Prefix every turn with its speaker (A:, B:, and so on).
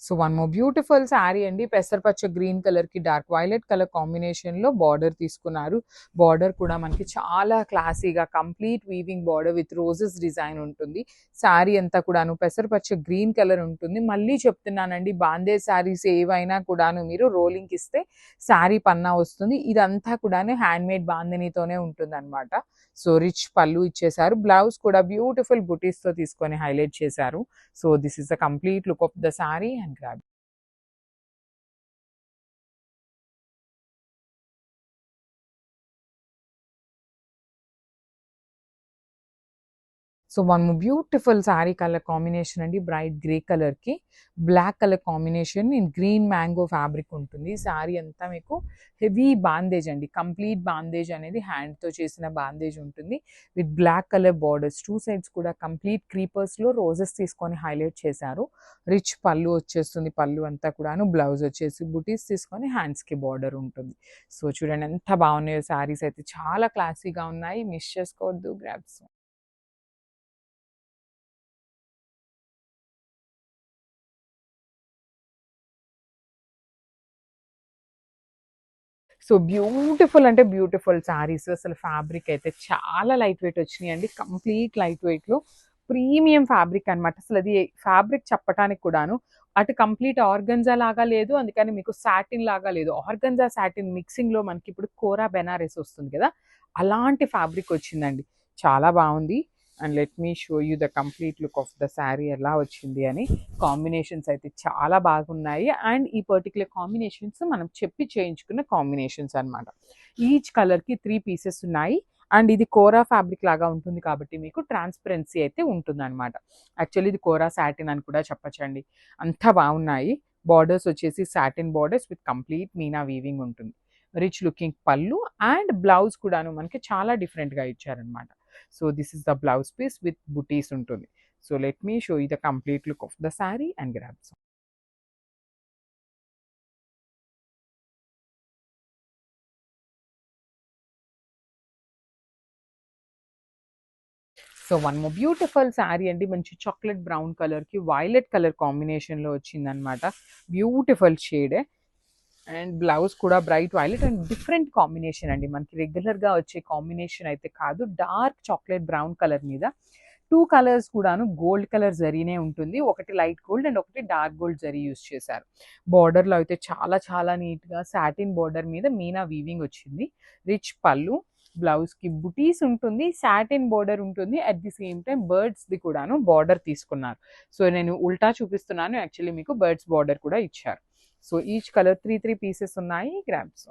A: So one more beautiful saree అండి. పెసరపచ్చ green కలర్‌కి dark violet colour కాంబినేషన్‌లో బార్డర్ తీసుకున్నారు. బార్డర్ కూడా మనకి చాలా క్లాసీగా complete weaving border with roses design ఉంటుంది. శారీ అంతా కూడాను పెసరపచ్చ గ్రీన్ కలర్ ఉంటుంది. మళ్ళీ చెప్తున్నానండి, బాందే శారీస్ ఏవైనా కూడాను మీరు రోలింగ్‌కి ఇస్తే శారీ పన్నా వస్తుంది. ఇదంతా కూడాను హ్యాండ్‌మేడ్ బాందినీతోనే ఉంటుందన్నమాట. సో రిచ్ పళ్ళు ఇచ్చేసారు. బ్లౌజ్ కూడా బ్యూటిఫుల్ బుటీస్‌తో తీసుకొని హైలైట్ చేశారు. So this is the complete look of the saree and grab. So one beautiful saree colour combination అండి. బ్రైట్ గ్రే కలర్‌కి black colour combination in green mango fabric ఉంటుంది. శారీ అంతా మీకు హెవీ బాందేజ్ అండి. కంప్లీట్ బాందేజ్ అనేది హ్యాండ్‌తో చేసిన బాందేజ్ ఉంటుంది. With black colour borders. 2 sides కూడా కంప్లీట్ క్రీపర్స్‌లో రోజెస్ తీసుకొని హైలైట్ చేశారు. రిచ్ పళ్ళు వచ్చేస్తుంది. పళ్ళు అంతా కూడాను. బ్లౌజ్ వచ్చేసి బుటీస్ తీసుకొని హ్యాండ్స్‌కి బార్డర్ ఉంటుంది. సో చూడండి ఎంత బాగున్నాయో శారీస్ అయితే. చాలా క్లాసీగా ఉన్నాయి. మిస్ చేసుకోవద్దు. గ్రాబ్స్. సో బ్యూటిఫుల్ అంటే బ్యూటిఫుల్ శారీస్. అసలు ఫ్యాబ్రిక్ అయితే చాలా లైట్ వెయిట్ వచ్చినాయండి. కంప్లీట్ లైట్ వెయిట్‌లో ప్రీమియం ఫ్యాబ్రిక్ అనమాట. అసలు అది ఫ్యాబ్రిక్ చెప్పటానికి కూడాను అటు కంప్లీట్ ఆర్గన్జా లాగా లేదు. అందుకని మీకు సాటిన్ లాగా లేదు. ఆర్గన్జా, సాటిన్ మిక్సింగ్‌లో మనకి ఇప్పుడు కోరా బెనారస్ వస్తుంది కదా! అలాంటి ఫ్యాబ్రిక్ వచ్చిందండి. చాలా బావుంది. And let me show you the complete look of the sari ఎలా వచ్చింది అని. కాంబినేషన్స్ అయితే చాలా బాగున్నాయి. అండ్ ఈ పర్టిక్యులర్ కాంబినేషన్స్ మనం చెప్పి చేయించుకున్న కాంబినేషన్స్ అనమాట. ఈచ్ కలర్‌కి 3 పీసెస్ ఉన్నాయి. అండ్ ఇది కోరా ఫ్యాబ్రిక్ లాగా ఉంటుంది కాబట్టి మీకు ట్రాన్స్పరెన్సీ అయితే ఉంటుందన్నమాట. యాక్చువల్లీ ఇది కోరా సాటిన్ అని కూడా చెప్పొచ్చండి. అంత బాగున్నాయి. బార్డర్స్ వచ్చేసి satin borders with complete meena weaving ఉంటుంది. Rich looking pallu and blouse కూడాను మనకి చాలా డిఫరెంట్‌గా ఇచ్చారనమాట. So this is the blouse piece with buttis ఉంటుంది. So let me show you the complete look of the saree and grab some. So one more beautiful saree అండి. మంచి chocolate brown కలర్‌కి వైలెట్ కలర్ కాంబినేషన్‌లో వచ్చిందనమాట. Beautiful shade. అండ్ బ్లౌజ్ కూడా bright violet and different combination అండి. మనకి రెగ్యులర్‌గా వచ్చే కాంబినేషన్ అయితే కాదు. డార్క్ చాక్లెట్ బ్రౌన్ కలర్ మీద 2 కలర్స్ కూడాను గోల్డ్ కలర్ జరీనే ఉంటుంది. ఒకటి లైట్ గోల్డ్ అండ్ ఒకటి డార్క్ గోల్డ్ జరీ యూజ్ చేశారు. బార్డర్‌లో అయితే చాలా చాలా నీట్‌గా సాటిన్ బార్డర్ మీద మీనా వీవింగ్ వచ్చింది. రిచ్ పళ్ళు, బ్లౌజ్‌కి బుటీస్ ఉంటుంది. సాటిన్ బార్డర్ ఉంటుంది. అట్ ది సేమ్ టైమ్ బర్డ్స్‌ది కూడాను బార్డర్ తీసుకున్నారు. సో నేను ఉల్టా చూపిస్తున్నాను. యాక్చువల్లీ మీకు బర్డ్స్ బార్డర్ కూడా ఇచ్చారు. సో ఈచ్ కలర్ 3 పీసెస్ ఉన్నాయి. గ్రాబ్స్.